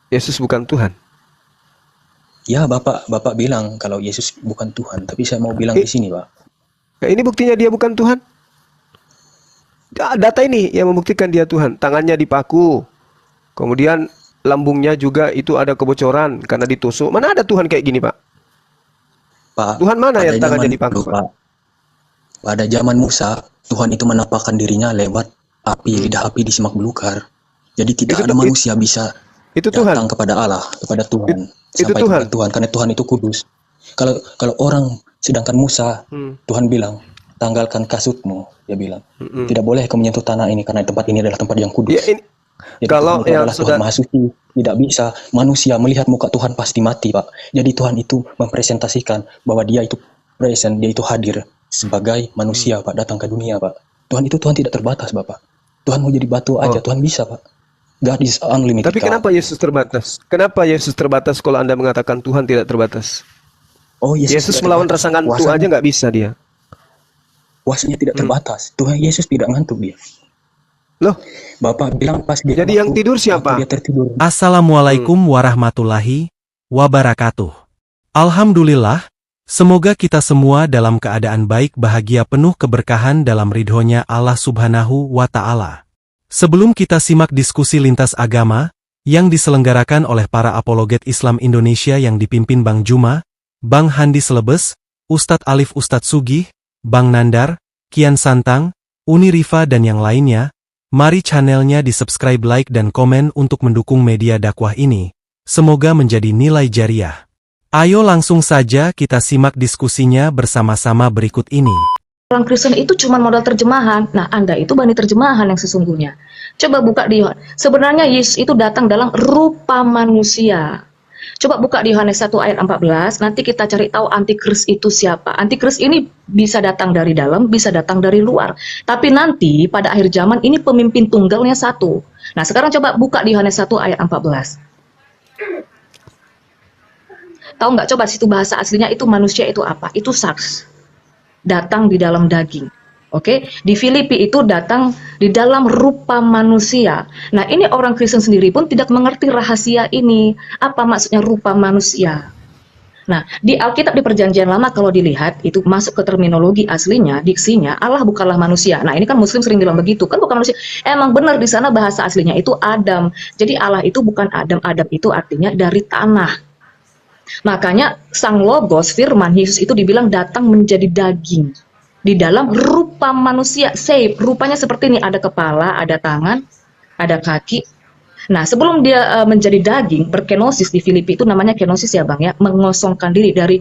Yesus bukan Tuhan. Ya, Bapak bilang kalau Yesus bukan Tuhan, tapi saya mau bilang di sini, Pak. Ya, ini buktinya dia bukan Tuhan. Data ini yang membuktikan dia Tuhan. Tangannya dipaku, kemudian lambungnya juga itu ada kebocoran karena ditusuk. Mana ada Tuhan kayak gini, Pak? Pak, Tuhan mana pada yang tangannya zaman dipaku, dulu, Pak? Pak, pada zaman Musa, Tuhan itu menampakkan dirinya lewat api, lidah api di semak belukar. Jadi tidak ada manusia bisa Itu Tuhan. datang kepada Allah, kepada Tuhan, Itu sampai Tuhan. kepada Tuhan, karena Tuhan itu kudus. Kalau orang, sedangkan Musa, Tuhan bilang, tanggalkan kasutmu, dia bilang. Tidak boleh kau menyentuh tanah ini, karena tempat ini adalah tempat yang kudus. Ya, ini, Jadi kalau Tuhan itu yang adalah sudah Tuhan Maha Suci. Tidak bisa manusia melihat muka Tuhan pasti mati, Pak. Jadi Tuhan itu mempresentasikan bahwa dia itu present, dia itu hadir sebagai manusia, Pak, datang ke dunia, Pak. Tuhan tidak terbatas, Bapak. Tuhan mau jadi batu aja, Tuhan bisa, Pak. God is unlimited. Tapi kenapa Yesus terbatas? Kenapa Yesus terbatas kalau Anda mengatakan Tuhan tidak terbatas? Oh, Yesus melawan rasa ngantuk aja nggak bisa dia. Kuasanya tidak terbatas. Tuhan Yesus tidak ngantuk dia. Loh, Bapak bilang pas dia jadi yang tidur siapa? Dia tertidur. Assalamualaikum warahmatullahi wabarakatuh. Alhamdulillah, semoga kita semua dalam keadaan baik, bahagia, penuh keberkahan dalam ridhonya Allah Subhanahu wa Ta'ala. Sebelum kita simak diskusi lintas agama yang diselenggarakan oleh para apologet Islam Indonesia yang dipimpin Bang Juma, Bang Handi Selebes, Ustadz Alif, Ustadz Sugih, Bang Nandar, Kian Santang, Uni Rifa dan yang lainnya, mari channelnya di-subscribe, like, dan komen untuk mendukung media dakwah ini. Semoga menjadi nilai jariah. Ayo langsung saja kita simak diskusinya bersama-sama berikut ini. Orang Kristen itu cuma modal terjemahan. Nah, Anda itu bani terjemahan yang sesungguhnya. Coba buka di Yohanes. Sebenarnya Yesus itu datang dalam rupa manusia. Coba buka di Yohanes 1 ayat 14, nanti kita cari tahu antikris itu siapa. Antikris ini bisa datang dari dalam, bisa datang dari luar. Tapi nanti pada akhir zaman ini pemimpin tunggalnya satu. Nah, sekarang coba buka di Yohanes 1 ayat 14. Tahu nggak, coba situ bahasa aslinya itu manusia itu apa? Itu sars. Datang di dalam daging. Oke, di Filipi itu datang di dalam rupa manusia. Nah, ini orang Kristen sendiri pun tidak mengerti rahasia ini. Apa maksudnya rupa manusia? Nah, di Alkitab di Perjanjian Lama kalau dilihat, itu masuk ke terminologi aslinya, diksinya, Allah bukanlah manusia. Nah, ini kan Muslim sering bilang begitu, kan bukan manusia. Emang benar di sana bahasa aslinya itu Adam. Jadi Allah itu bukan Adam, Adam itu artinya dari tanah. Makanya Sang Logos, Firman, Yesus itu dibilang datang menjadi daging. Di dalam rupa manusia, rupanya seperti ini, ada kepala, ada tangan, ada kaki. Nah, sebelum dia menjadi daging, berkenosis di Filipi itu namanya kenosis ya Bang ya, mengosongkan diri dari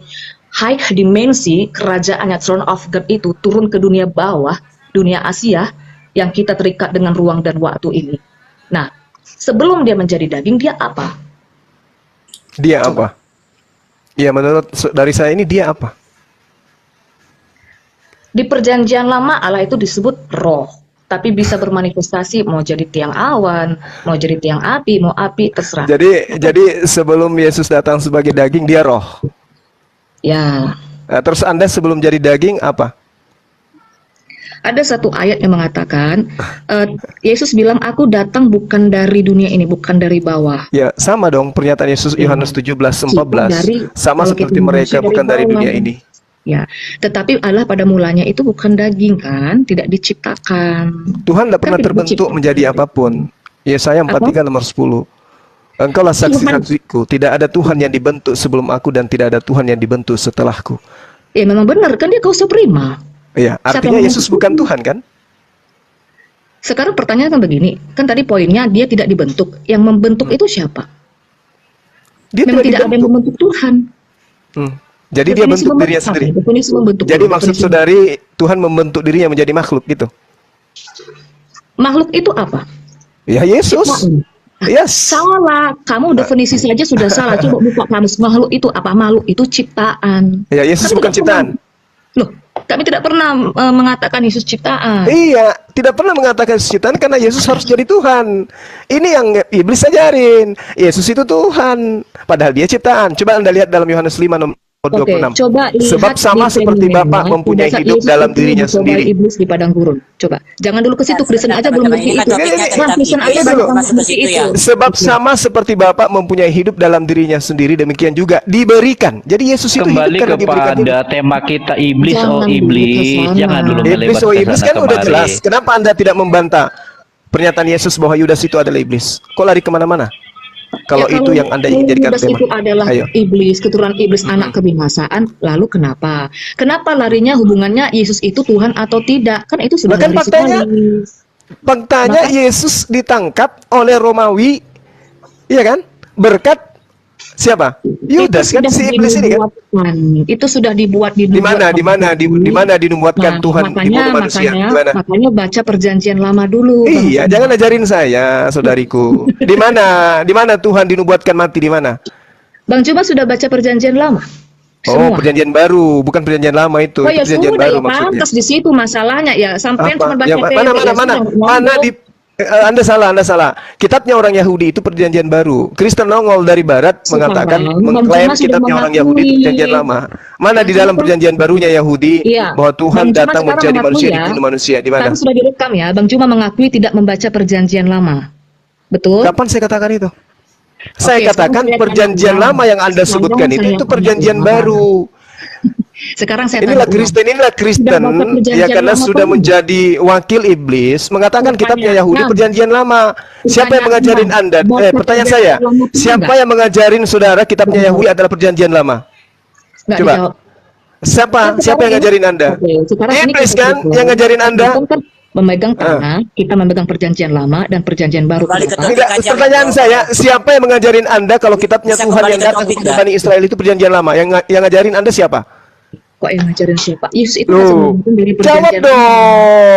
high dimensi kerajaannya, throne of God itu turun ke dunia bawah, dunia Asia, yang kita terikat dengan ruang dan waktu ini. Nah, sebelum dia menjadi daging, dia apa? Dia apa? Ya, menurut dari saya ini dia apa? Di Perjanjian Lama Allah itu disebut roh, tapi bisa bermanifestasi mau jadi tiang awan, mau jadi tiang api, mau api, terserah. Jadi sebelum Yesus datang sebagai daging dia roh. Ya. Nah, terus Anda sebelum jadi daging apa? Ada satu ayat yang mengatakan Yesus bilang aku datang bukan dari dunia ini, bukan dari bawah. Ya, sama dong pernyataan Yesus Yohanes 17:14. Sama seperti mereka bukan dari dunia ini. Ya, tetapi Allah pada mulanya itu bukan daging kan, tidak diciptakan. Tuhan tidak pernah terbentuk menjadi apapun. Yesaya 43 nomor 10. Engkaulah saksi-saksiku, tidak ada Tuhan yang dibentuk sebelum aku dan tidak ada Tuhan yang dibentuk setelahku. Ya memang benar kan, dia kausa prima. Iya, artinya Yesus bukan Tuhan kan? Sekarang pertanyaan kan begini, kan tadi poinnya dia tidak dibentuk. Yang membentuk itu siapa? Dia memang tidak ada yang membentuk Tuhan. Jadi dia bentuk dirinya sendiri. Jadi maksud saudari, Tuhan membentuk dirinya menjadi makhluk gitu. Makhluk itu apa? Ya Yesus. Yes. Salah, kamu definisi saja sudah salah. Coba buka kamus, makhluk itu apa? Makhluk itu ciptaan. Ya Yesus bukan ciptaan. Loh, kami tidak pernah mengatakan Yesus ciptaan. Iya, tidak pernah mengatakan Yesus ciptaan karena Yesus harus jadi Tuhan. Ini yang iblis ajarin. Yesus itu Tuhan, padahal dia ciptaan. Coba Anda lihat dalam Yohanes 5 nomor Oke, 26. coba lihat Sebab sama di seperti fenomena Bapa mempunyai pada saat hidup Yesus dalam itu dirinya dicobai sendiri. iblis di padang gurun. Coba, jangan dulu ke situ. Kristen aja belum ngerti Ini kan itu. topiknya Ini- tentang Kristen aja iblis, ini banyak dulu. yang masuk ke ngerti situ itu. ya. Sebab sama seperti Bapa mempunyai hidup dalam dirinya sendiri, demikian juga diberikan. Jadi Yesus itu hidup Kembali karena diberikan hidup. kepada tema kita iblis, Jangan dulu ke iblis, sana. jangan dulu Iblis, melebar oh ke iblis sana kan udah kemari. jelas. Kenapa Anda tidak membantah pernyataan Yesus bahwa Yudas itu adalah iblis? Kok lari kemana-mana? Kalau Ya, itu yang Anda ingin jadikan Yudas tema. itu adalah Ayo. iblis, keturunan iblis, anak kebinasaan. Lalu kenapa? Kenapa larinya hubungannya Yesus itu Tuhan atau tidak? Kan itu sudah Bahkan lari faktanya, sekali. Faktanya Maka- Yesus ditangkap oleh Romawi, iya kan? Berkat siapa? Yudas Itu kan, sudah si iblis ini kan? dinubuatkan. Itu sudah dibuat Di mana dinubuatkan Nah, Tuhan dibunuh manusia? Di mana? makanya baca perjanjian lama dulu. Bang. Iya, jangan ajarin saya, saudariku. Di mana Tuhan dinubuatkan mati di mana? Bang Cuma sudah baca perjanjian lama. Oh, Semua. perjanjian baru, bukan perjanjian lama itu. Oh Itu ya perjanjian sudah baru ya maksudnya. pantas di situ masalahnya ya sampai cuma baca Yang TP, mana ya sudah, mana ngomong. di Anda salah. Kitabnya orang Yahudi itu perjanjian baru. Kristen nongol dari barat Sekarang, mengatakan Bang mengklaim Cuma sudah kitabnya orang Yahudi itu mengakui. perjanjian lama. Mana di dalam perjanjian barunya Yahudi Iya. bahwa Tuhan Bang Cuma datang sekarang menjadi mengakui manusia ya. dibunuh manusia di mana? Kan sudah direkam ya. Bang Cuma mengakui tidak membaca perjanjian lama. Betul? Kapan saya katakan itu? Saya Oke, katakan sekarang saya perjanjian tanya, lama yang Anda sekarang sebutkan saya itu tanya, perjanjian Bang. baru. Sekarang saya Inilah tanya, Kristen Sudah baca perjanjian ya karena lama sudah apa menjadi wakil iblis mengatakan Pertanyaan, kitabnya Yahudi Bang. perjanjian lama. Siapa yang mengajarin Bang. Anda? Baca Pertanyaan perjanjian saya, lama itu siapa enggak? yang mengajarin saudara kitabnya Bang. Yahudi adalah perjanjian lama? Nggak Coba. dijawab. Siapa? Nah, Siapa sekarang yang ini- ngajarin Anda? Oke, sekarang ini Iblis kita kan berhubung. yang ngajarin Anda? Kita kan memegang tanah, kita memegang perjanjian lama dan perjanjian baru. Kembali ke Kenapa? topik. Enggak, aja, pertanyaan Bang. saya, siapa yang mengajarin Anda kalau kitabnya Bisa Tuhan kembali yang ke datang topik, kepada dah. Bani Israel itu perjanjian lama? Yang ngajarin Anda siapa? Kok yang ngajarin siapa? Yesus itu Loh, kan dari jawab perjanjian dong,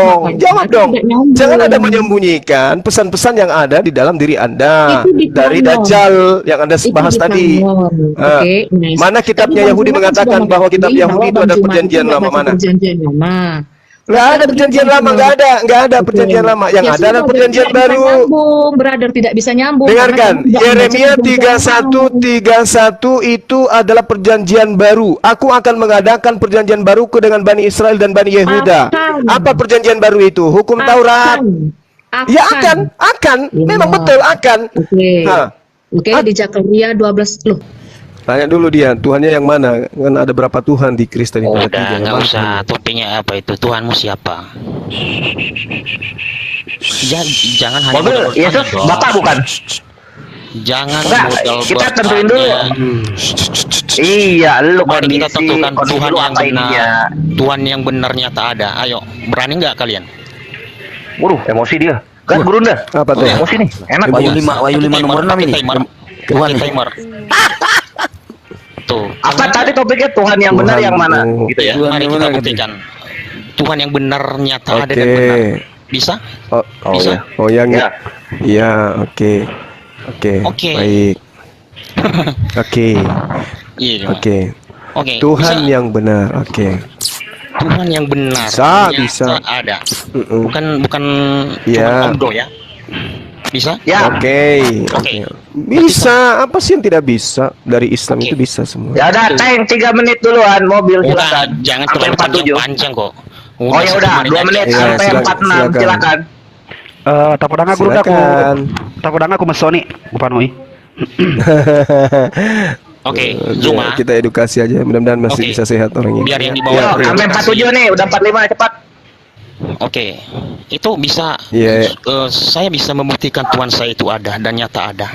lama. jawab Makanya dong. tidak nyambung. Jangan Anda menyembunyikan pesan-pesan yang ada di dalam diri Anda Itu di dari kanon. Dajjal yang Anda Itu bahas di tadi. kanon. Ah, Oke, nice. mana kitabnya Tapi Bang Yahudi Cuma kan mengatakan sudah bahwa kitab mengakui Yahudi bahwa itu Bang ada Cuma perjanjian nggak lama baca mana? Perjanjian lama. Nggak ada perjanjian lama, nggak ada Oke. perjanjian lama. Yang Ya ada sudah, adalah perjanjian tidak bisa baru. nyambung, brother, tidak bisa nyambung. Dengarkan, karena kamu tidak Yeremia membaca perjanjian lama. 31:31 itu adalah perjanjian baru. Aku akan mengadakan perjanjian baruku dengan Bani Israel dan Bani Yehuda. Akan. Apa perjanjian baru itu? Hukum Taurat. Ya akan. Ya. Memang betul akan. Oke. Hah. Oke, di Zakaria 12 loh. Tanya dulu dia, Tuhannya yang mana? Kan ada berapa Tuhan di Kristen itu? Ada tiga. Udah, Yang nggak mana usah. Tuhannya? Topiknya apa itu? Tuhanmu siapa? Jangan hanya Mobil modal Yesus bertanya dong. Bapak bukan? Jangan Enggak, modal kita tentuin dulu. Iya, lu Mari kita kondisi tentukan Tuhan lu yang apa ininya. benar. Tuhan yang benarnya tak ada. Ayo, berani nggak kalian? Waduh, emosi dia. Kan guru dah. Apa tuh? Emosi nih. Enak Iya, Wahyu 5 nomor 6 ini. Timer. Tuhan. Timer. Tuh. Apa tadi topiknya Tuhan yang benar Tuhan, yang mana? oh. Gitu ya. Mari kita buktikan. Tuhan yang benarnya tak ada dan Oke. benar. Bisa? Oh, Oh Bisa? ya. oh yang Ya. iya, oke. Oke. Baik. Oke. Iya. Oke. Oke. Tuhan bisa? yang benar. Oke. Tuhan yang benar. Bisa, ternyata bisa. ada. Mm-mm. Bukan Ya. Tuhan Omdo ya. Bisa? Ya. Oke. Oke. Bisa. Apa sih yang tidak bisa? Dari Islam Oke. itu bisa semua. Ya udah, Teng 3 menit duluan mobil Udah, silakan. jangan Sampai terlalu 47. panjang kok. Oh ya udah, 2 menit Iya, sampai silakan, 46 silakan. silakan. Tapodanga guru aku Silakan. tapodanga aku mesoni bupanoi. Oke, Ya, Zuma. kita edukasi aja. Mudah-mudahan masih Oke. bisa sehat orangnya. Biar yang di Yo, bawah. sampai 47 nih, udah 45 cepat. Oke, itu bisa. Iya. Saya bisa membuktikan Tuhan saya itu ada dan nyata ada.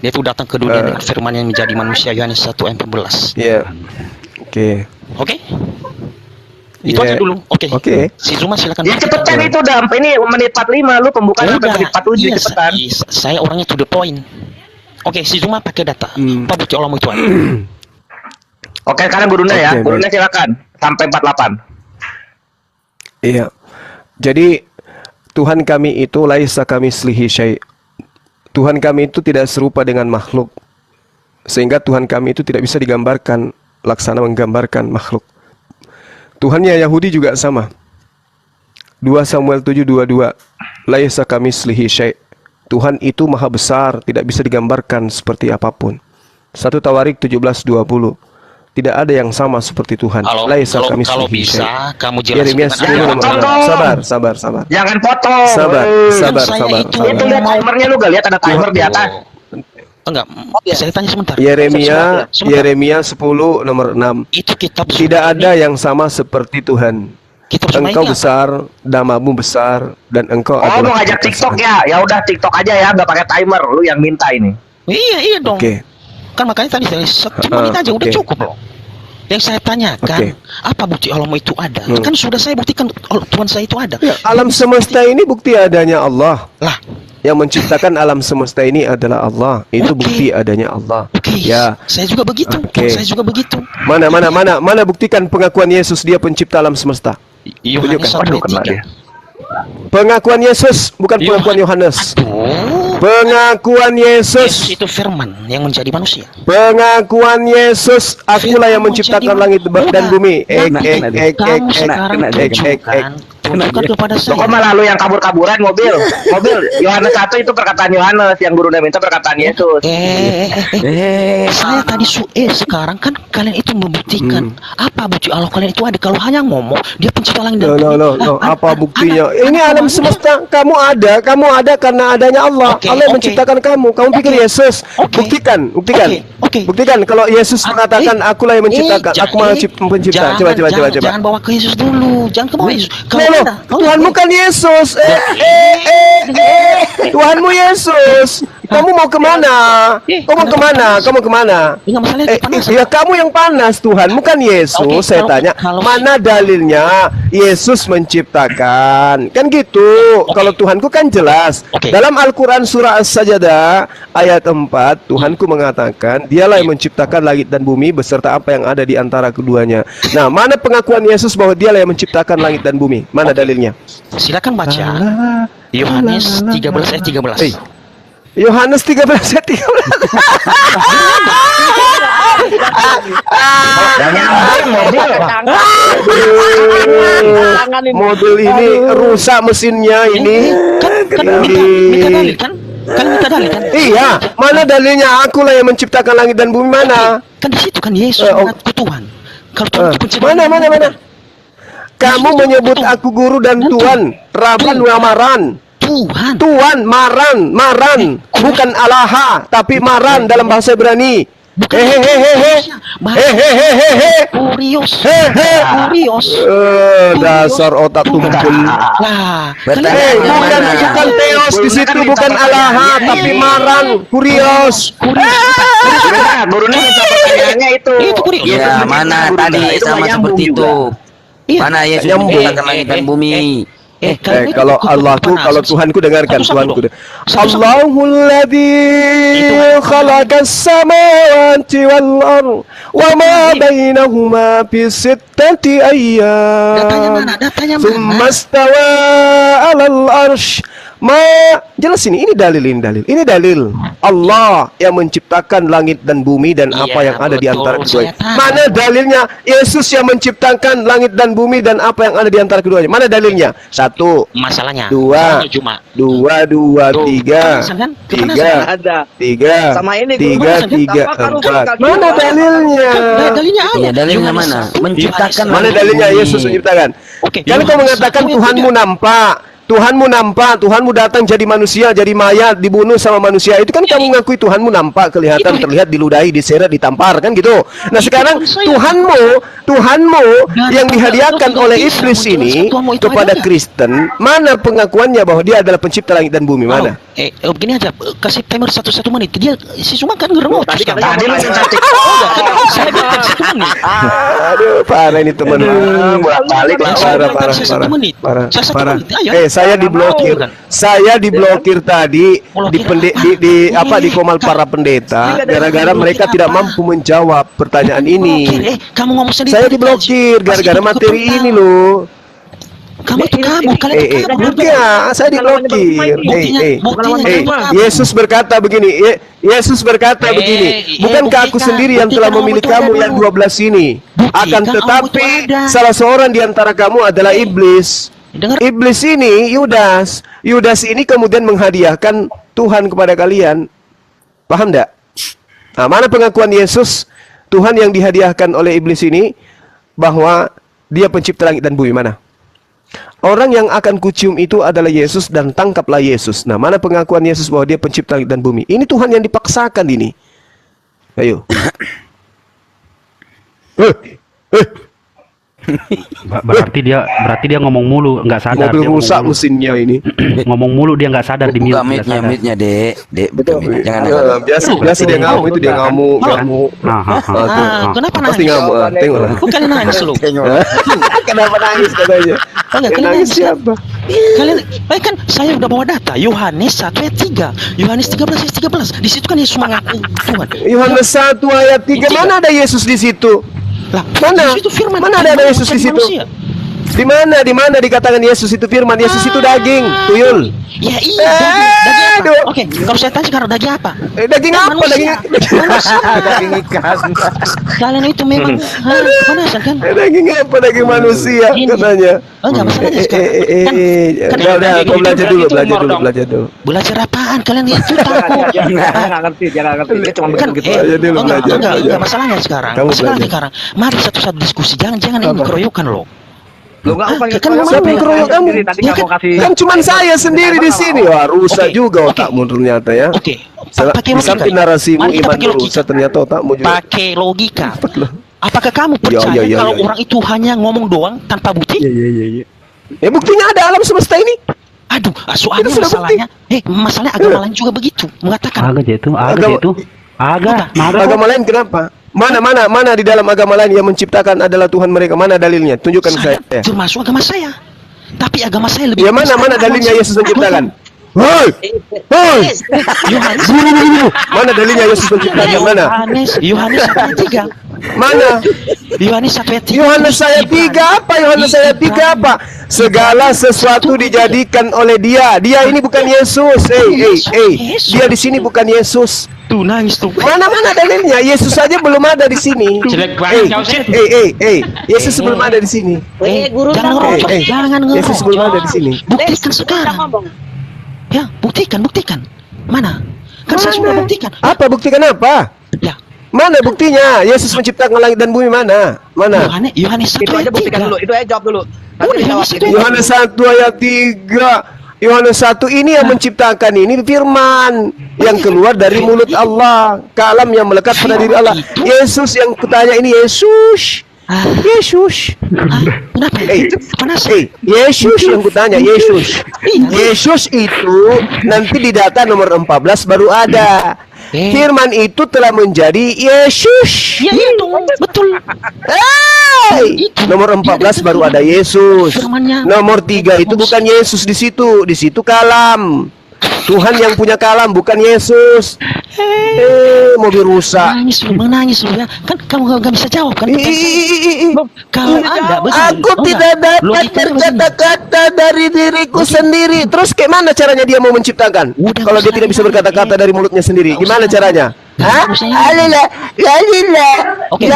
Dia itu datang ke dunia dengan firman yang menjadi manusia, Yohanes 1:14. Iya. Oke. Oke? Itu Iya. aja dulu. Oke. Oke. Si Zuma silakan. Ya cepetan itu udah, ini menit 45 lu pembukaan sampai Udah. menit 47 Iya, cepetan. saya orangnya to the point. Oke, si Zuma pakai data. Apa bukti Allah itu? Oke, sekarang gurunya ya. Oke, Gurunya silakan sampai 48. Iya. Jadi Tuhan kami itu laisa kamitslihi syai'. Tuhan kami itu tidak serupa dengan makhluk. Sehingga Tuhan kami itu tidak bisa digambarkan, laksana menggambarkan makhluk. Tuhannya Yahudi juga sama. 2 Samuel 7:22. Laisa kamitslihi syai'. Tuhan itu maha besar, tidak bisa digambarkan seperti apapun. 1 Tawarik 17:20. tidak ada yang sama seperti Tuhan. Kalau Laisa kalau kamitslihi kalau syai'. bisa kamu jelaskan Yeremia dengan 10 nomor Potong 6. dong. Sabar. Jangan potong. Sabar, Eh. sabar, saya sabar, itu Itu sabar. lihat timernya lu gak lihat ada timer di atas. Enggak, saya tanya sebentar. Yeremia Sebentar. Yeremia 10 nomor 6. Itu kitab Tidak suci ada ini, yang sama seperti Tuhan. kitab suci Engkau ini apa? besar, namamu besar, dan engkau Oh, adalah mau ngajak TikTok keperkasaan. ya? Ya udah TikTok aja ya, nggak pakai timer. Lu yang minta ini. Iya dong. Oke. Kan makanya tadi saya cuma menit aja udah oke. cukup loh. Yang saya tanyakan, Oke. apa bukti Allah itu ada? Hmm. Kan sudah saya buktikan Tuhan saya itu ada. Ya, alam semesta ini bukti adanya Allah. Lah, Yang menciptakan alam semesta ini adalah Allah. Itu Oke. bukti adanya Allah. oke. Ya. Saya juga begitu. Oke. Saya juga begitu. Mana buktikan pengakuan Yesus dia pencipta alam semesta. Yohanes 1 Waduh, ayat kena 3. dia. Pengakuan Yesus bukan pengakuan Yohanes. Aduh. Pengakuan Yesus Yesus. itu firman yang menjadi manusia. Pengakuan Yesus, akulah yang menciptakan langit dan bumi. Kamu sekarang tunjukkan kepada Lo kok saya. malah lu yang kabur-kaburan mobil? Yohanes 1 itu perkataan Yohanes, yang gurunya minta perkataan Yesus. Saya tadi sekarang kan kalian itu membuktikan apa bukti Allah kalian itu ada. Kalau hanya ngomong dia pencipta langit dan bumi. Loh, apa buktinya? Ini alam semesta, kamu ada karena adanya Allah. Oke, Allah yang oke. menciptakan kamu. Kamu pikir Oke. Yesus? Oke. Buktikan. Oke. Buktikan kalau Yesus mengatakan akulah yang menciptakan, aku malah pencipta. Coba. Jangan bawa ke Yesus dulu. Jangan ke bawah Yesus. Loh, Tuhanmu kan Yesus. Tuhanmu Yesus. Kamu mau kemana? Kamu kemana? Enggak masalah itu panas. Ya kamu yang panas, Tuhanmu kan Yesus. Oke, Saya tanya, mana dalilnya Yesus menciptakan? Kan gitu. Kalau Tuhanku kan jelas. Oke. Dalam Al-Quran surah As-Sajdah ayat 4, Tuhanku mengatakan, dialah yang menciptakan langit dan bumi beserta apa yang ada di antara keduanya. Nah, mana pengakuan Yesus bahwa dialah yang menciptakan langit dan bumi? Mana dalilnya? Silakan baca Yohanes 13 ayat 13. Hey. Yohanes 13 ayat 13. Dan nyambung mobil. Mobil ini rusak mesinnya ini. Kan minta dalil kan? Kan minta dalil kan? Iya, mana dalilnya? Akulah yang menciptakan langit dan bumi, mana? Kan di situ kan Yesus mengaku Tuhan. Kalau Tuhan itu pencipta Mana? langit dan bumi. Kamu menyebut aku guru dan Tuhan, Rabban wa Maran. Tuhan. Maran, bukan Alaha, tapi Maran dalam bahasa Ibrani. Hehehehe. Kurios. Dasar otak tumpul. Lah, Bukan Theos di situ, bukan Alaha, tapi Maran, Kurios. Gurunya minta pertanyaannya itu. Itu kurios. Yesus Ya, menciptakan mana guru, tadi nah, sama nggak nyambung seperti juga. itu? Iya. Mana Yesus Nyambung. menciptakan langit dan bumi? Kalau Allahku, kalau Tuhanku dengarkan, Tuhanku. Allahul ladzi khalaqas samawati wal ard wa ma bainahuma fi sittati ayyam. Datanya mana? Tsumma stawa 'alal arsy. Jelas ini dalil. Ini dalil. Allah yang menciptakan langit dan bumi dan Iya, apa yang ada di betul, antara keduanya. saya tahu. Mana dalilnya? Yesus yang menciptakan langit dan bumi dan apa yang ada di antara keduanya. Mana dalilnya? 1, Masalahnya. 2, Cuma 2, 3, Kepanasan kan? 3, Ada. 3, Sama ini, 3, guru. 3, Apa kamu 4. kaki Mana dua? dalilnya? dalilnya ada. Ya, dalilnya Yohanes mana? 1, Menciptakan Mana langit dan dalilnya bumi. Yesus menciptakan? Oke, Kalau kau Yohanes mengatakan 1 ayat Tuhanmu 3. nampak, Tuhanmu datang jadi manusia, jadi mayat, dibunuh sama manusia. Itu kan kamu ngakui Tuhanmu nampak, kelihatan, terlihat, diludahi, diseret, ditampar, kan gitu. Nah sekarang Tuhanmu yang dihadiahkan oleh iblis ini kepada Kristen, mana pengakuannya bahwa dia adalah pencipta langit dan bumi? Mana? Begini aja, kasih timer 1 menit. Dia si Suma kan ngeremot. Tadi lu minta Saya bilang 1 menit. Aduh, parah ini teman. bolak-balik lah. Parah. Saya diblokir. Saya diblokir tadi di Komal para pendeta gara-gara mereka tidak mampu menjawab pertanyaan ini. Kamu ngomong sendiri. Saya diblokir gara-gara materi ini loh. Kamu tuh kabur, kalian tuh kabur. Enggak, saya diblokir. Yesus berkata begini. Yesus berkata begini. Bukankah aku sendiri yang telah memilih kamu yang 12 ini? Akan tetapi salah seorang di antara kamu adalah iblis. Iblis ini Yudas. Yudas ini kemudian menghadiahkan Tuhan kepada kalian. Paham enggak? Nah, mana pengakuan Yesus Tuhan yang dihadiahkan oleh iblis ini bahwa dia pencipta langit dan bumi. Mana? Orang yang akan kucium itu adalah Yesus dan tangkaplah Yesus. Nah, mana pengakuan Yesus bahwa dia pencipta langit dan bumi? Ini Tuhan yang dipaksakan ini. Ayo. Berarti dia ngomong mulu, nggak sadar. Mobil Dia ngomong rusak mulu. mesinnya ini. Ngomong mulu dia nggak sadar di Buka mute. mic-nya, Dek. Buka mic. Jangan Biasa dia ngamuk itu, dia ngamuk. Kenapa Pasti nangis? ngamuk. Tengoklah. Kok kalian nangis lu? Kenapa nangis katanya? Oh, enggak, kalian Nangis nangis. siapa? Kalian, kan saya udah bawa data Yohanes 1 ayat 3, Yohanes 13 ayat 13. Di situ kan Yesus mengaku Tuhan. Yohanes 1 ayat 3, mana ada Yesus di situ? Lah, Mana? Yesus itu firman. Mana ada Yesus di situ? Manusia. Di mana dikatakan Yesus itu firman? Yesus itu daging, tuyul. Ya iya, daging apa? Aduh. Oke, kalau saya tanya sekarang daging apa? Daging apa? Manusia. Manusia. Daging ikan. Kalian itu memang kepanasan kan? Daging apa? Daging manusia Ini. katanya. Oh, enggak masalahnya sekarang. Kan Udah, kau belajar dulu. belajar apaan? Kalian itu takut. Dia nggak ngerti, dia cuma Kan, begitu. Belajar dulu, belajar. enggak masalahnya sekarang. Kamu Masalahnya belajar. sekarang. Mari satu-satu diskusi. Jangan ini keroyokan loh. Lu nggak upah Kan Siapa yang keroyok kamu? Tadi Ya nggak mau kasih. Kan cuman saya sendiri di sini. Wah, rusak Oke, juga oke. otakmu ternyata ya. Oke. Di samping narasimu Mari kita iman pakai logika. rusak, ternyata otakmu juga. Pakai logika. Apakah kamu percaya Ya. kalau orang itu hanya ngomong doang tanpa bukti? Iya. Buktinya ada alam semesta ini. Aduh, soalnya Itu sudah masalahnya, masalahnya agama lain juga begitu mengatakan. Agak itu. Apa? Agama lain kenapa? Mana di dalam agama lain yang menciptakan adalah Tuhan mereka? Mana dalilnya? Tunjukkan saya. Termasuk agama saya. Tapi agama saya lebih Ya mana dalilnya Yesus menciptakan? Hoi! Yohanes Mana dalilnya Yesus menciptakan? Mana? Yohanes 1 ayat 3. Mana? Yohanes 1 ayat 3. Yohanes ayat 3 apa? Yohanes ayat 3 apa? Segala sesuatu dijadikan oleh Dia. Dia ini bukan Yesus. Dia di sini bukan Yesus. Tuh nangis tuh. Mana dalilnya? Yesus saja belum ada di sini. Jelek banget kau sih. Yesus belum ada di sini. Jangan ngerocos, jangan Yesus belum ada di ngerocos. sini. Buktikan sekarang. Ya, buktikan. Mana? Kan saya sudah buktikan. Apa buktikan apa? Ya, Mana buktinya? Yesus menciptakan langit dan bumi mana? Yohanes 1 Itu aja ayat buktikan 3. dulu. Itu aja jawab dulu. Udah, Yohanes 1 ayat Yohanes 1 ayat 3. Yohanes 1 ini yang menciptakan ini firman yang keluar dari mulut Allah, kalam yang melekat pada diri Allah. Yesus yang kutanya ini Yesus. Kenapa? Panas. Yesus yang kutanya Yesus. Yesus itu nanti di data nomor 14 baru ada. Firman itu telah menjadi Yesus. Ya itu, betul. Nomor 14 baru ada Yesus. Firmannya. Nomor 3 itu bukan Yesus di situ. Di situ kalam. Tuhan yang punya kalam bukan Yesus. Mobil rusak. Menangis lu ya. Kan kamu gak bisa jawab kan? Kalau Anda Aku tidak dapat berkata-kata dari diriku sendiri. Terus kayak mana caranya dia mau menciptakan? Udah, Kalau dia tidak bisa berkata-kata dari mulutnya sendiri, gimana caranya? Hah? Lalilah, Oke,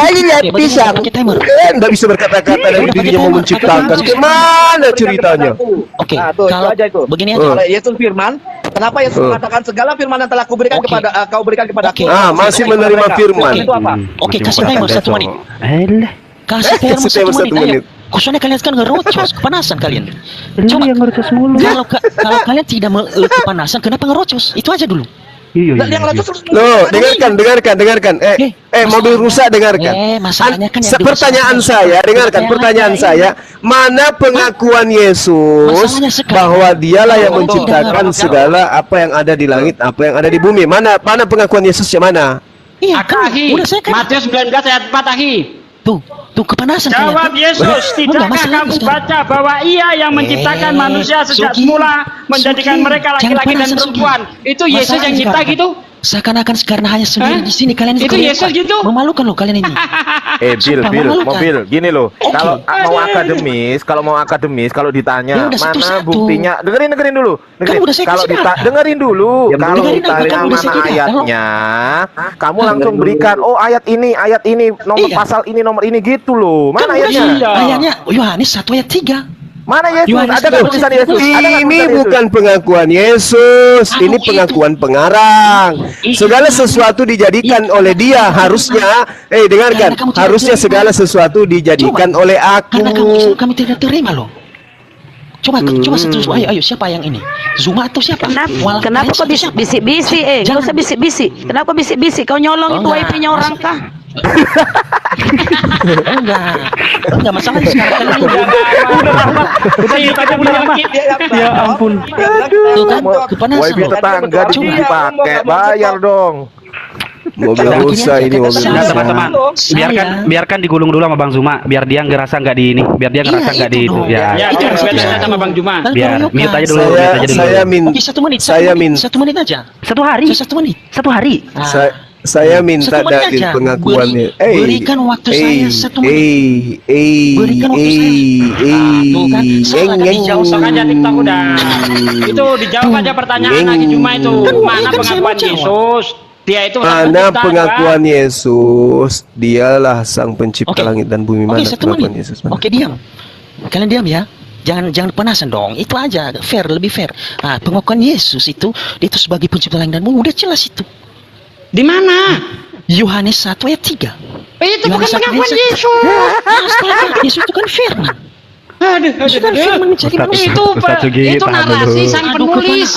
pisang. pakai timer. Nggak bisa berkata-kata dari dirinya mau menciptakan. Gimana ceritanya? Oke, Nah, tuh, kalau itu aja itu. begini Kalau aja. Yesus firman, kenapa Yesus mengatakan segala firman yang telah kuberikan Oke. kepada kau berikan kepadaku? Oke. Masih menerima firman. Itu apa? Oke, kasih timer 1 menit. Kasih timer Kasih timer 1 1 menit. menit. Ayo. Khususnya kalian kan ngerocos, kepanasan kalian. Coba yang ngerocos mulu. Kalau kalian tidak kepanasan, kenapa ngerocos? Itu aja dulu. Iya. Yang lanjut terus. Loh, dengarkan. Mobil rusak, dengarkan. Masalahnya kan yang Pertanyaan saya, dengarkan pertanyaan saya. Mana pengakuan Yesus Masalahnya sekarang. bahwa dialah yang Oh, menciptakan dengar. segala apa yang ada di langit, apa yang ada di bumi? Mana pengakuan Yesus yang mana? Iya, kan Ahi. udah saya kan. Matius 19 ayat 4 Ahi. Tuh kepanasan kalian. Jawab Yesus, Enggak tidakkah masalah kamu sekarang. baca bahwa Ia yang menciptakan manusia sejak Sugi, semula, menjadikan Sugi, mereka jangan laki-laki dan panasan, Sugi. perempuan. Itu Yesus Masalahnya yang nyipta sekarang. gitu? Seakan-akan karena hanya sendiri Hah? di sini kalian Itu dikeroyokan. Yesus gitu? Memalukan loh kalian ini. Sumpah, memalukan. Mobil, gini loh. Oke. Kalau mau akademis, kalau ditanya Ya udah, mana satu-satu. buktinya, dengerin dulu. Kan udah saya Kalau kasih data. dengerin dulu, kalau dengerin apa? ditanya Kan udah saya mana kasih data. ayatnya, kamu langsung berikan. Oh ayat ini, nomor Iya. pasal ini, nomor ini gitu loh. Kan Mana udah ayatnya? sih. Ayatnya Yohanes 1 ayat 3. Mana Yesus? Yohanes Ada nggak Pembaptis. tulisan Yesus? Ada nggak Ini tulisan bukan pengakuan Yesus, ini Aduh, pengakuan pengarang. Segala sesuatu dijadikan oleh dia, harusnya, dengarkan, Karena kamu tidak harusnya terima. segala sesuatu dijadikan oleh Karena aku. kami tidak terima loh. Coba seterusnya. Ayo siapa yang ini? Zuma atau siapa? Kenapa Kalian kok siapa? bisik-bisik? Nggak Jangan. usah bisik-bisik. Kenapa bisik-bisik? Kau nyolong itu Enggak. IP-nya orang kah? Enggak masalah sekarang kalian. Ya ampun. Tuh kan kepanasan WiFi loh. tetangga dipakai, bayar dong. Mobil Nah, rusa gini ini, aja, mobil saya- Nah, rusa. teman-teman, biarkan Saya- biarkan digulung dulu sama Bang Zuma, biar dia ngerasa nggak di ini, biar dia ngerasa Iya, nggak di itu itu. dong. Ya, Ya, Itu biar bisa. tanya sama Bang Juma. Kan biar keroyokan. mute aja dulu, mute Saya aja dulu. saya min Oke, 1 menit. saya min 1 menit aja. Satu hari, 1 menit. satu hari. Nah, saya minta 1 menit dari aja. pengakuannya. Berikan waktu saya 1 menit. Berikan waktu saya. Tuh kan, salah kan dijawab Usah aja TikTok udah. Itu dijawab aja pertanyaan lagi Juma itu. Mana kan saya mau pengakuan jawab. Yesus? Dia itu sang Mana pencipta, pengakuan Yesus? Dialah sang pencipta Oke. langit dan bumi. Oke, Mana 1 pengakuan menit. Yesus? Mana? Oke, diam. Kalian diam ya. Jangan panasan dong. Itu aja fair, lebih fair. Nah, pengakuan Yesus itu dia itu sebagai pencipta langit dan bumi udah jelas itu. Di mana? Yohanes 1 ayat 3. Itu bukan Yohanes 1 pengakuan ayat 1. Yesus. Astaga, Yesus itu kan firman. Aduh, Yesus kan firman menjadi manusia. Ustaz Sugi, itu tahan narasi dulu. sang Aduh, penulis.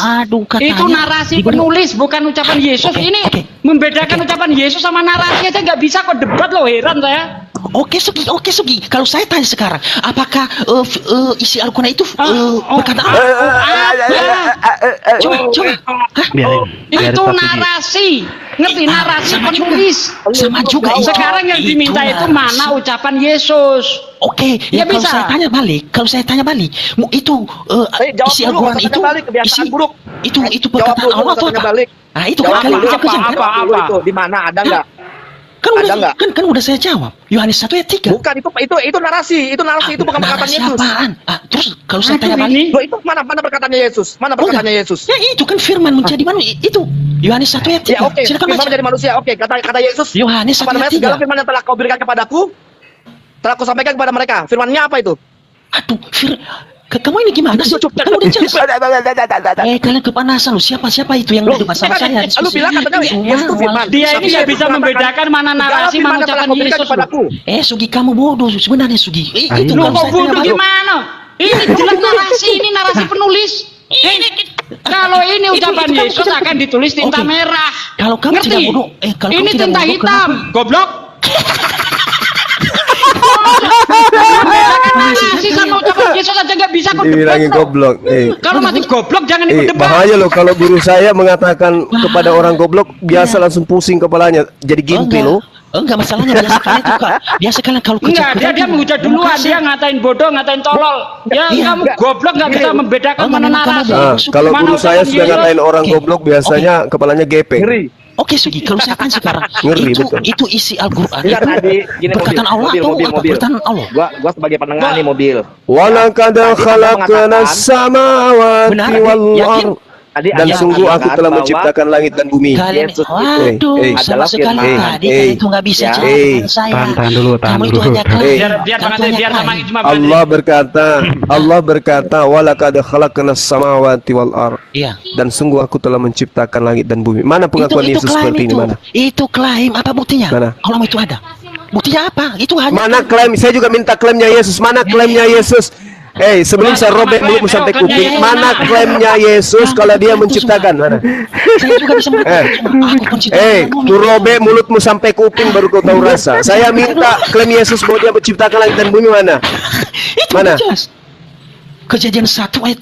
katanya. Itu narasi Diberi- penulis, bukan ucapan Yesus. Oke, Ini oke. membedakan ucapan Yesus sama narasi aja nggak bisa kok debat loh, heran saya. Oke Sugi. Kalau saya tanya sekarang, apakah isi Al-Quran itu berkata apa? Coba. Hah? Biarin, biarin Itu Ustaz Sugi. narasi, ngerti narasi sama juga. penulis. Sama juga. Sekarang yang diminta itu mana ucapan Yesus? Oke, Ya kalau bisa. saya tanya balik, itu isi Al-Quran itu isi itu perkataan Allah atau apa? Nah, itu kan kalian kejam kan? Apa? Di mana ada nggak? Kan Ada udah nggak? kan udah saya jawab. Yohanes 1 ayat 3. Bukan itu narasi, itu bukan perkataan Narasi Yesus. apaan? Terus kalau saya Aduh, tanya balik, ini. Loh, itu mana perkataannya Yesus? Mana perkataannya Yesus? ya itu kan firman menjadi manusia. Itu Yohanes 1 ayat 3. Ya oke, Silakan firman baca. menjadi manusia. Oke, kata Yesus. Yohanes 1 Apa namanya? ayat Segala 3. firman yang telah kau berikan kepadaku, telah kau sampaikan kepada mereka. Firmannya apa itu? Aduh, kamu ini gimana sih? Kamu udah jelas. Kalian kepanasan lu. Siapa itu yang ada masalah saya? Lu bilang katanya Yesus itu firman. Dia ini nggak bisa membedakan mana narasi, mana ucapan Yesus. Kepadaku. Sugi, kamu bodoh sebenarnya Sugi. Itu Lu kalau kok saya tanya bodoh balik. gimana? Ini jelas narasi, ini narasi penulis. Kalau ini ucapan itu kamu Yesus tidak- akan ditulis tinta Oke. merah. Kalau kamu Ngerti? tidak bodoh, kalau Ini kamu tidak tinta bodoh, hitam, kenapa? goblok. Membedakan narasi sama ucapan Yesus aja nggak bisa kok Dibilangin debat, loh. goblok. Kalau mati goblok jangan ikut debat. Bahaya loh kalau guru saya mengatakan kepada orang goblok, biasa langsung pusing kepalanya, jadi gimpi loh. Enggak masalahnya biasa kalian tuh Kak. Biasa kalian kalau Enggak, kerja dia menghujat duluan, dia ngatain bodoh, ngatain tolol. Ya Iya. kamu goblok nggak bisa membedakan Oh, mana memang kamu narasi. Nah, kalau mana guru saya ucapan sudah Yesus. ngatain orang Oke. goblok, biasanya kepalanya gepeng. Oke Sugi, kalau saya tanya sekarang, Ngeri, betul. itu isi Al-Quran Enggak, itu tadi gini, perkataan Allah atau apa? Perkataan Allah. Gua sebagai penengah nih mobil. Walaqad khalaqna samawati Benar, wal yakin? ardh. Dan sungguh aku telah menciptakan langit dan bumi. Kalian, Yesus itu waduh, sama adalah sekali firman. tadi kalian itu nggak bisa Ya. jawab pertanyaan saya. Tahan dulu, tahan Kamu itu dulu. hanya klaim. Biar Kamu Bang itu Andre, hanya biar sama klaim. Ijma Allah berkata, walaqad khalaqna samawati wal ardh. Iya. Dan sungguh aku telah menciptakan langit dan bumi. Mana pengakuan Itu Yesus klaim seperti ini? itu. Mana? Itu klaim, apa buktinya? Mana? Kalau mau itu ada. Buktinya apa? Itu hanya Mana klaim? Saya juga minta klaimnya Yesus. Mana klaimnya Yesus? Sebelum saya robek mulutmu sampai kuping, mana klaimnya Yesus kalau dia menciptakan? Mana? saya juga bisa membuktikan. Aku pencipta. Ku robek mulutmu sampai kuping baru kau tahu rasa. Saya minta klaim Yesus bahwa dia menciptakan langit dan bumi. Mana? Itu Mana? jelas. Kejadian 1 ayat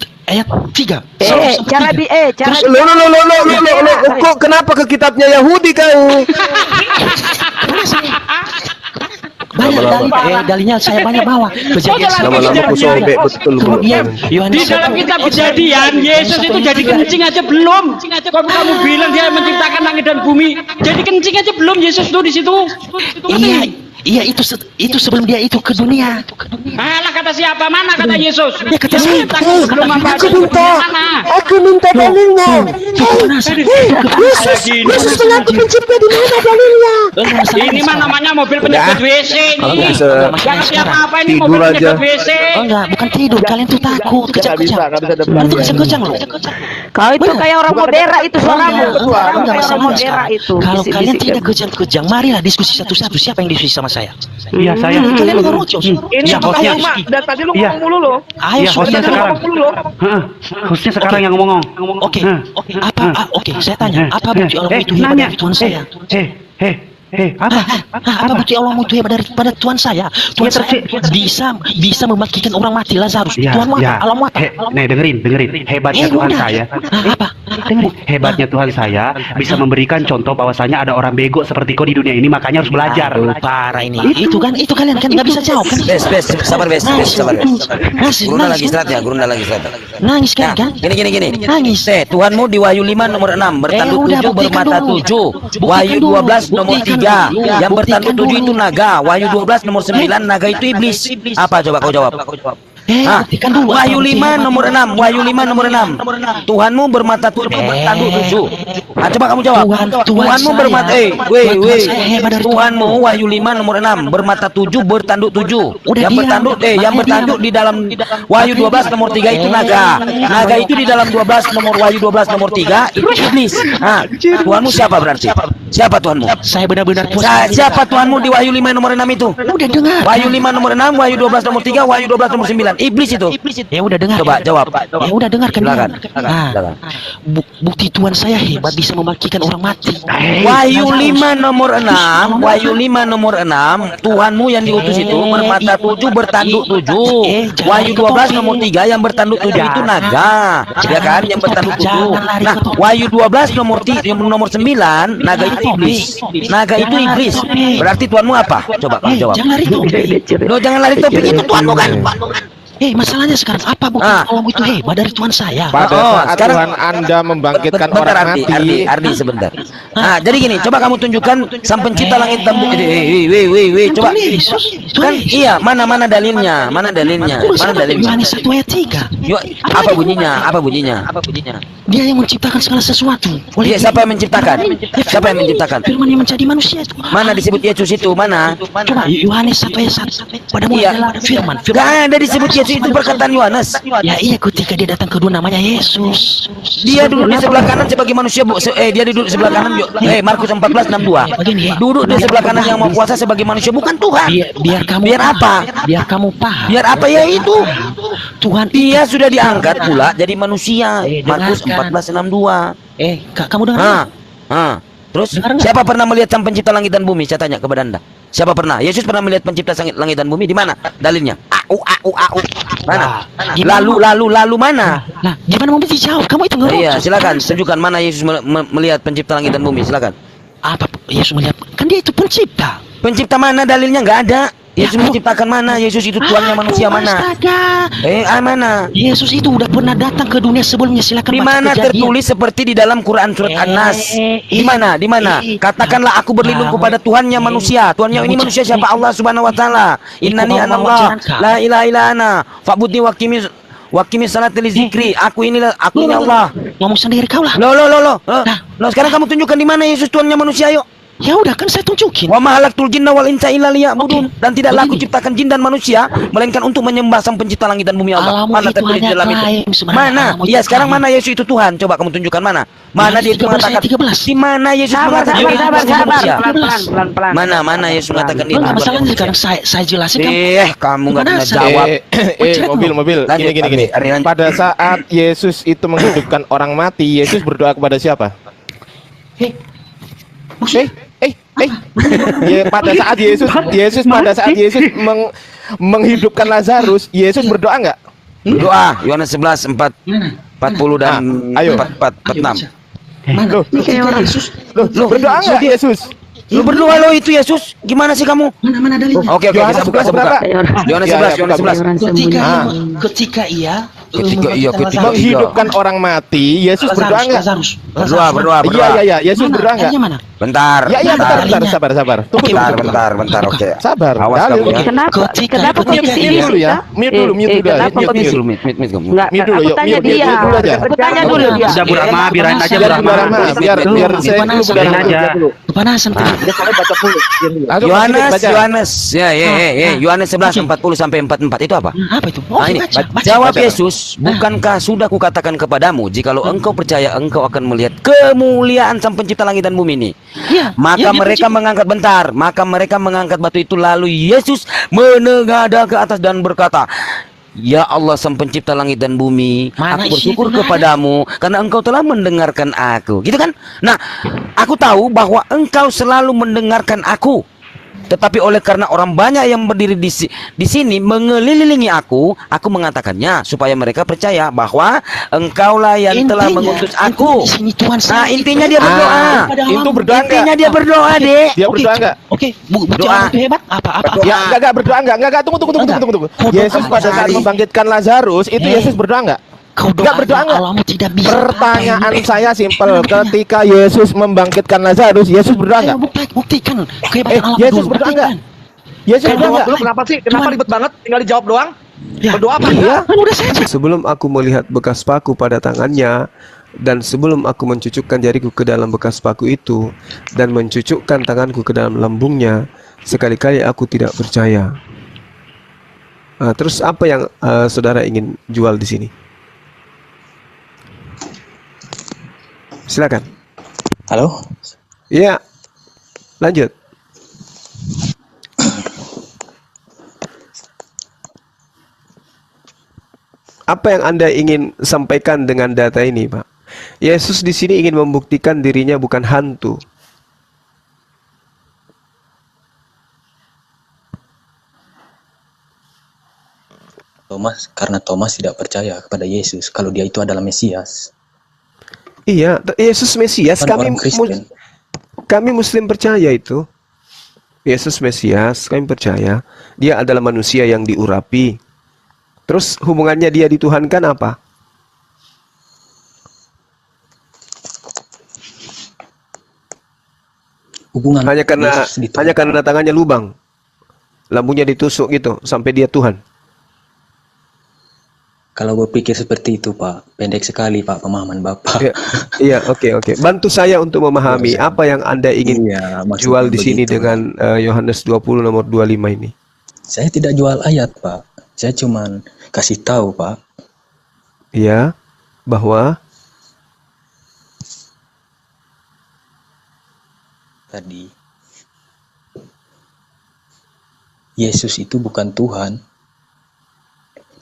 3. Cara Kok kenapa ke kitabnya Yahudi kau? Banyak dalinya saya banyak bawa. Kejadian Lama-lama ku sobek betul. Kemudian Di Yohanes dalam 1 kitab kejadian, Yesus itu jadi kencing aja belum. Kamu bilang dia menciptakan langit dan bumi. Jadi kencing aja belum Yesus tuh di situ. Iya, Iya itu sebelum dia itu ke dunia. Alah, kata siapa? Mana kata Yesus? Ya kata saya. Belum apa? Aku minta dalilnya. Yesus mengaku pencipta di mana dalilnya? Ini mah namanya mobil penyedot WC ini. bisa Jangan siapa-apa ini tidur mobil aja. penyedot WC. Oh enggak, bukan tidur. Kalian tuh takut, kejang-kejang. Kalian tuh kejang-kejang loh. Kau itu kayak orang modera itu suaramu. Enggak Kayak orang masalah modera sekarang. itu. Kalau Bisik-bisik kalian itu. tidak kejang-kejang, marilah diskusi satu-satu. Siapa yang diskusi sama saya? Iya saya. Kalian ngerocos. Ini Iya, tukang hostnya. rumah. Dan tadi lu Iya. ngomong mulu loh. Ayo Iya, hostnya sudah. sekarang. Heeh. Hostnya sekarang yang ngomong. Oke, oke, saya tanya, apa bukti Allah itu hebat dari Tuhan saya? Apa bukti Allah itu hebat daripada Tuhan saya? Tuhan saya bisa membagikan orang mati Lazarus. Tuhan Allah apa? Nih dengerin. Hebatnya Tuhan saya. Apa? Hebatnya Tuhan saya bisa memberikan contoh bahwasanya ada orang bego seperti kau di dunia ini, makanya harus belajar. Aduh, parah ini. Itu kalian kan nggak bisa jawab kan? Sabar sabar. Gurunda lagi istirahat ya, Nangis kan? Gini. Nangis. Tuhanmu di Wahyu 5 nomor 6 bertanduk udah, 7 buktikan bermata dulu. 7. Buktikan Wahyu dulu. 12 nomor Buktikan 3. dulu. Yang bertanduk Buktikan 7 itu dulu. naga. Wahyu 12 nomor 9 naga itu iblis. Apa coba kau jawab? Buktikan dulu. Wahyu Apa bukti 5 hebat? nomor 6. Wahyu 5 nomor 6. Tuhanmu bermata 7 bertanduk 7. Coba kamu jawab. Tuhanmu saya- bermata Tuhan saya hebat dari Tuhanmu Wahyu 5 nomor 6 bermata 7 bertanduk 7. Udah Yang diam. bertanduk yang Makanya bertanduk diam. di dalam Wahyu 12 nomor 3 itu naga. Naga itu di dalam 12 nomor Wahyu 12 nomor 3 itu iblis. Tuhanmu siapa berarti? Siapa Tuhanmu? Saya benar-benar Siapa Tuhanmu di Wahyu 5 nomor 6 itu? Udah dengar. Wahyu 5 nomor 6, Wahyu 12 nomor 3, Wahyu 12 nomor 9. Iblis itu. Ya udah dengar. Coba jawab. Ya udah dengarkan. Silakan. Nah, Silakan. bukti Tuhan saya hebat bisa membagikan orang mati. Wahyu 5 nomor 6, Wahyu 5 nomor 6, Tuhanmu yang diutus itu bermata 7 bertanduk 7. Wahyu 12 nomor 3 yang bertanduk 7 itu naga. Ya kan yang bertanduk 7. Nah, Wahyu 12 nomor 9 naga itu iblis. Naga itu iblis. Berarti Tuhanmu apa? Coba kamu jawab. Jangan lari topik. Loh, jangan lari topik, itu Tuhanmu kan. Masalahnya sekarang apa bukti Allahmu itu hebat dari Tuhan saya? Pada saat sekarang- Tuhan Anda membangkitkan Bentar, orang Ardi, mati. Ardi sebentar. Jadi gini, coba kamu tunjukkan sang pencipta langit dan bumi. Coba. Kan iya, mana dalilnya? Mana dalilnya? Yohanes 1 ayat 3. Apa bunyinya? Dia yang menciptakan segala sesuatu. Iya, siapa yang menciptakan? Siapa yang menciptakan? Firman yang menjadi manusia itu. Mana disebut Yesus itu? Mana? Coba Yohanes 1 ayat 1. Pada Iya. mulanya ada firman. Gak ada disebut Yesus, itu perkataan Yohanes. Ya iya, ketika dia datang kedua namanya Yesus. Dia duduk di sebelah kanan sebagai manusia, Bu. Dia duduk di sebelah kanan. Markus 14:62. Duduk di sebelah kanan yang mau kuasa sebagai manusia, bukan Tuhan. Biar kamu Biar paham. apa? Biar kamu paham. Biar apa ya itu? Tuhan Dia sudah diangkat pula jadi manusia. Markus dengarkan. 14:62. Kamu dengar? Terus Dengar nggak? siapa pernah melihat sang pencipta langit dan bumi? Saya tanya kepada Anda. Siapa pernah? Yesus pernah melihat pencipta langit dan bumi di mana? Dalilnya? Mana? Lalu mana? Nah, gimana mau dijawab? Kamu itu ngerocos. Iya, silakan tunjukkan mana Yesus melihat pencipta langit dan bumi. Silakan. Apa Yesus melihat? Kan dia itu pencipta. Pencipta mana? Dalilnya nggak ada. Yesus menciptakan mana? Yesus itu Tuannya manusia mana? Astaga. Mana? Yesus itu udah pernah datang ke dunia sebelumnya. Silakan Di baca mana Kejadian. tertulis seperti di dalam Quran surat An-Nas? Di mana? Katakanlah aku berlindung kepada Tuhannya manusia. Tuhannya ini manusia siapa? Allah Subhanahu wa taala. Innani anallah, la ilaha illa ana. Fa'budni waqimis salata li zikri. Aku ini Allah. Ngomong sendiri kau lah. Loh. Sekarang kamu tunjukkan di mana Yesus Tuhannya manusia, yuk. Ya udah kan saya tunjukin. Wa ma khalaqtul jinna wal insa illa liya'budun. Dan tidaklah aku Begini. ciptakan jin dan manusia melainkan untuk menyembah sang pencipta langit dan bumi Allah. Alamu Mana itu tertulis di hanya dalam itu? klaim sebenarnya. Mana? Alamu Iya, itu sekarang klaim. mana Yesus itu Tuhan? Coba kamu tunjukkan mana? Mana dia itu 13 mengatakan? ayat 13. Di mana Yesus Sabar, mengatakan sabar, dia itu sabar, Tuhan manusia? pelan-pelan. Mana Yesus mengatakan dia itu Enggak Tuhan masalahnya manusia? sekarang saya jelasin kan. Kamu nggak Gimana pernah saya? jawab. Mobil. Lanjut, Gini. Ari, lanjut. Pada saat Yesus itu menghidupkan orang mati, Yesus berdoa kepada siapa? Pada saat Yesus menghidupkan Lazarus, Yesus berdoa nggak? Doa Yohanes 11:40 dan Ayo. 46. Loh, berdoa nggak Yesus? Lu berdoa lo itu Yesus. Gimana sih kamu? Mana dalilnya? Oke, kita buka. Yohanes 11. Ketika ia Menghidupkan orang mati, Yesus berdoa nggak? Berdoa. Iya, Yesus berdoa nggak? Ayatnya mana? Bentar. Ya, bentar, sabar. Tunggu. Bentar, oke. Sabar. Awas Dalil. kamu ya. Kenapa kok Mute ini dulu ya. Mute dulu aja. Kenapa kok Mute ini? dulu. Mute kamu. Enggak, Mute dulu, aku yuk. tanya Mute dia. dulu aja. Aku tanya dulu dia. Udah Bu Rahma, biarin aja Bu Biar Bu Rahma, biar saya dulu Bu Rahma. aja. Kepanasan tadi. Aku Yohanes, Yohanes 11:40 sampai 44 itu apa? Apa itu? Oh, Nah, ini baca. jawab Yesus, bukankah sudah kukatakan kepadamu, jikalau engkau percaya, engkau akan melihat kemuliaan Sang Pencipta langit dan bumi ini. Iya, Maka iya, dia mereka mengangkat batu itu, lalu Yesus menengadah ke atas dan berkata, Ya Allah Sang Pencipta langit dan bumi, Mana aku isi bersyukur itu, nggak ada. kepadamu karena engkau telah mendengarkan aku. Gitu kan? Nah, aku tahu bahwa engkau selalu mendengarkan aku. Tetapi oleh karena orang banyak yang berdiri di sini mengelilingi aku mengatakannya supaya mereka percaya bahwa engkaulah yang telah mengutus aku. Di sini Tuhan Nah, saya. intinya dia berdoa. Itu berdoa enggak? Intinya dia berdoa, Dek. Dia berdoa enggak? Oke, Bu Doa. itu hebat. Apa? Ya, enggak berdoa enggak. Tunggu. Yesus pada saat membangkitkan Lazarus, itu Yesus berdoa enggak? Kau Enggak berdoa enggak? Allahmu tidak bisa. Pertanyaan saya simpel. Ketika Yesus membangkitkan Lazarus, Yesus berdoa enggak? Buktikan kehebatan Allah Yesus dulu. berdoa enggak? Yesus berdoa Jawab enggak? dulu kenapa sih? Kenapa ribet banget? Tinggal dijawab doang. Ya. Berdoa apa? Iya. Kan udah saja. Sebelum aku melihat bekas paku pada tangannya, dan sebelum aku mencucukkan jariku ke dalam bekas paku itu, dan mencucukkan tanganku ke dalam lambungnya, sekali-kali aku tidak percaya. Terus apa yang saudara ingin jual di sini? Silakan. Halo? Iya, lanjut. Apa yang Anda ingin sampaikan dengan data ini, Pak? Yesus di sini ingin membuktikan dirinya bukan hantu. Karena Thomas tidak percaya kepada Yesus kalau dia itu adalah Mesias. Iya, Yesus Mesias. Kan orang Kristen. Kami Muslim percaya itu. Yesus Mesias, kami percaya. Dia adalah manusia yang diurapi. Terus hubungannya dia dituhankan apa? Hubungan Hanya karena Yesus dituhankan. tangannya lubang. Lambungnya ditusuk gitu sampai dia Tuhan. Kalau berpikir seperti itu, Pak, pendek sekali, Pak, pemahaman Bapak. Iya, oke. Bantu saya untuk memahami apa yang Anda ingin jual di sini begitu. dengan Yohanes 20 nomor 25 ini. Saya tidak jual ayat, Pak. Saya cuman kasih tahu, Pak. Iya, bahwa Tadi Yesus itu bukan Tuhan.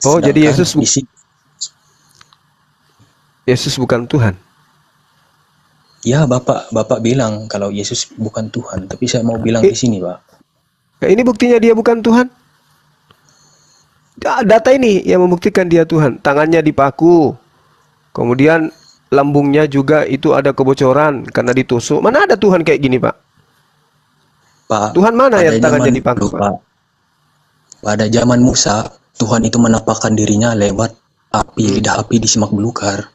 Oh, jadi Sedangkan Yesus Yesus bukan Tuhan. Ya, Bapak bilang kalau Yesus bukan Tuhan, tapi saya mau bilang di sini, Pak. Ini buktinya dia bukan Tuhan. Data ini yang membuktikan dia Tuhan. Tangannya dipaku. Kemudian lambungnya juga itu ada kebocoran karena ditusuk. Mana ada Tuhan kayak gini, Pak? Pak, Tuhan mana pada yang tangannya zaman dipaku, dulu, Pak? Pada zaman Musa, Tuhan itu menampakkan dirinya lewat api, lidah api di semak belukar.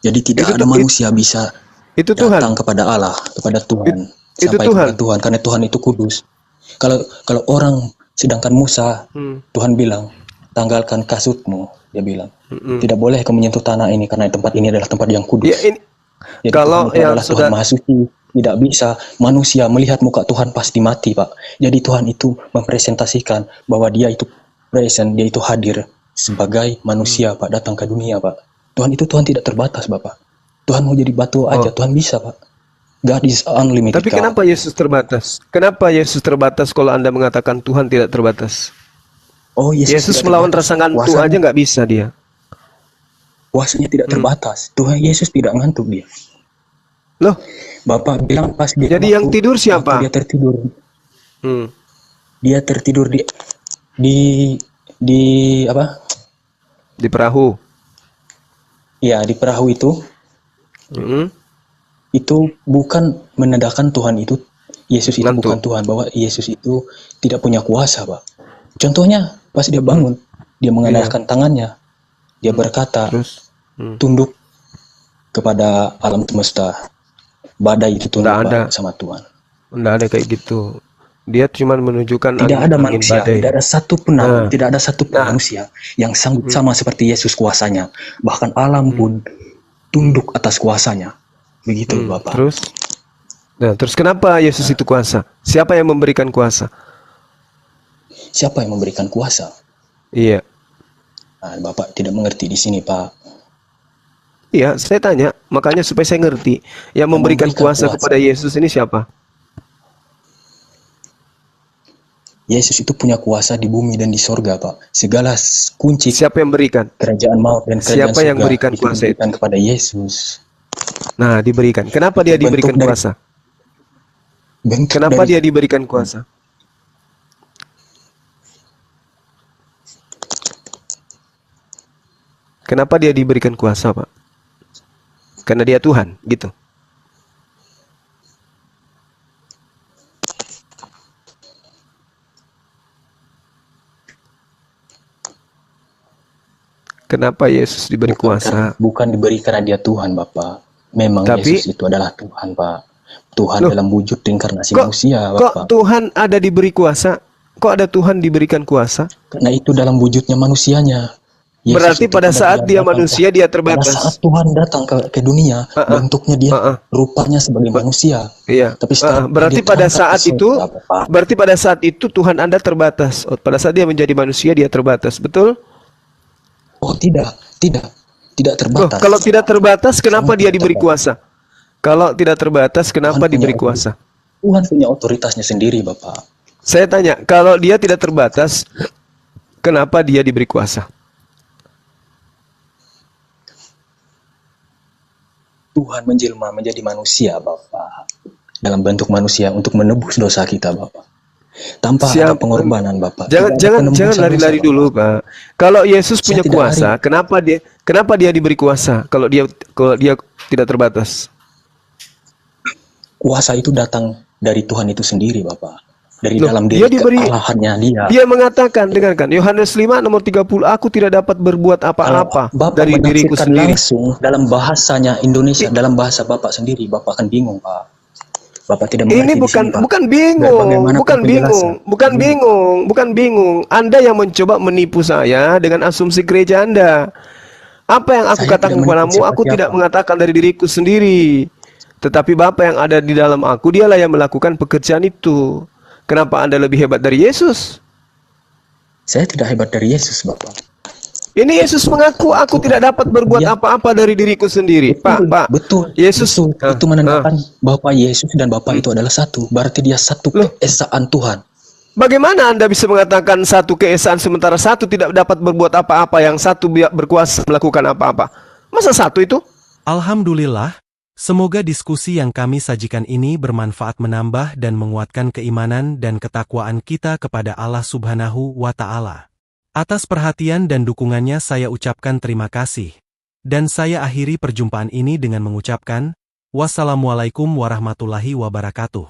Jadi tidak ada manusia bisa itu Tuhan. datang kepada Allah, kepada Tuhan, Itu sampai Tuhan. kepada Tuhan, karena Tuhan itu kudus. Kalau orang, sedangkan Musa, Tuhan bilang, tanggalkan kasutmu, dia bilang, tidak boleh kamu menyentuh tanah ini karena tempat ini adalah tempat yang kudus. Ya, ini, Jadi kalau Tuhan itu yang adalah sudah Tuhan Maha Suci, tidak bisa manusia melihat muka Tuhan pasti mati, Pak. Jadi Tuhan itu mempresentasikan bahwa dia itu present, dia itu hadir sebagai manusia, Pak, datang ke dunia, Pak. Tuhan itu Tuhan tidak terbatas, Bapak. Tuhan mau jadi batu aja, Tuhan bisa, Pak. God is unlimited. Tapi God. kenapa Yesus terbatas? Kenapa Yesus terbatas kalau Anda mengatakan Tuhan tidak terbatas? Oh, Yesus melawan rasa ngantuk Kuasanya- aja nggak bisa dia. Kuasanya tidak terbatas. Tuhan Yesus tidak ngantuk dia. Loh, Bapak bilang pas dia jadi yang tidur siapa? Dia tertidur. Hmm. Dia tertidur di apa? Di perahu. Ya, di perahu itu. Itu bukan menandakan Tuhan itu Yesus itu bukan Tuhan, bahwa Yesus itu tidak punya kuasa, Pak. Contohnya pas dia bangun, dia mengandalkan tangannya, dia berkata, tunduk kepada alam semesta. badai itu tunduk Nggak ada. Pak, sama Tuhan. Nggak ada kayak gitu. Dia cuma menunjukkan Tidak ada angin manusia, badai. tidak ada satu pun Nah. tidak ada satu pun manusia yang sanggup sama seperti Yesus kuasanya. Bahkan alam pun tunduk atas kuasanya. Begitu Bapak. Terus kenapa Yesus itu kuasa? Siapa yang memberikan kuasa? Siapa yang memberikan kuasa? Iya. Nah, Bapak tidak mengerti di sini, Pak. Iya, saya tanya, makanya supaya saya ngerti. Yang memberikan kuasa kepada Yesus ini siapa? Yesus itu punya kuasa di bumi dan di sorga, Pak. Segala kunci siapa yang berikan? Kerajaan maut dan kerajaan Siapa yang surga berikan kuasa itu? diberikan kepada Yesus. Nah, diberikan. Kenapa dia diberikan kuasa? Kenapa dia diberikan kuasa? Kenapa dia diberikan kuasa, Pak? Karena dia Tuhan, gitu. Kenapa Yesus diberi kuasa? Bukan diberi karena dia Tuhan, Bapak. Memang Yesus itu adalah Tuhan, Pak. Tuhan dalam wujud inkarnasi manusia, Kok Bapak. Tuhan ada diberi kuasa? Kok ada Tuhan diberikan kuasa? Karena itu dalam wujudnya manusianya. Yesus Berarti itu pada saat dia datang, manusia dia terbatas. Pada saat Tuhan datang ke dunia, bentuknya dia rupanya sebagai manusia. Iya. Tapi setelah berarti dia pada terangkat saat ke itu, surga, Bapak. berarti pada saat itu Tuhan Anda terbatas. Pada saat dia menjadi manusia dia terbatas, betul? Oh tidak terbatas. Kalau tidak terbatas, kenapa dia diberi kuasa? Kalau tidak terbatas, kenapa diberi kuasa? Tuhan punya otoritasnya sendiri, Bapak. Saya tanya, kalau dia tidak terbatas, kenapa dia diberi kuasa? Tuhan menjelma menjadi manusia, Bapak. Dalam bentuk manusia untuk menebus dosa kita, Bapak. Tanpa ada pengorbanan, Bapak. Jangan lari-lari dulu, Pak. Kalau Yesus punya tidak kuasa, kenapa dia diberi kuasa? Kalau dia tidak terbatas. Kuasa itu datang dari Tuhan itu sendiri, Bapak. Dari Loh, dalam dia diri diberi- kealahannya dia. Dia mengatakan, dengarkan, Yohanes 5 nomor 30, aku tidak dapat berbuat apa-apa Bapak dari diriku menafsirkan sendiri. langsung dalam bahasanya Indonesia, dalam bahasa Bapak sendiri, Bapak akan bingung, Pak. Bapak tidak mengerti Ini di sini, Pak. bukan bingung, Bagaimana bukan bingung. Anda yang mencoba menipu saya dengan asumsi gereja Anda. Apa yang aku Saya katakan tidak kepadamu, menipu aku siapa-siapa. tidak mengatakan dari diriku sendiri. Tetapi Bapa yang ada di dalam aku, dialah yang melakukan pekerjaan itu. Kenapa Anda lebih hebat dari Yesus? Saya tidak hebat dari Yesus, Bapak. Ini Yesus mengaku, aku tidak dapat berbuat apa-apa dari diriku sendiri. Pak, Betul. Yesus Itu menandakan Bapak Yesus dan Bapak itu adalah satu. Berarti dia satu keesaan Tuhan. Bagaimana Anda bisa mengatakan satu keesaan sementara satu tidak dapat berbuat apa-apa, yang satu berkuasa melakukan apa-apa? Masa satu itu? Alhamdulillah, semoga diskusi yang kami sajikan ini bermanfaat menambah dan menguatkan keimanan dan ketakwaan kita kepada Allah Subhanahu wa Ta'ala. Atas perhatian dan dukungannya saya ucapkan terima kasih. Dan saya akhiri perjumpaan ini dengan mengucapkan, wassalamualaikum warahmatullahi wabarakatuh.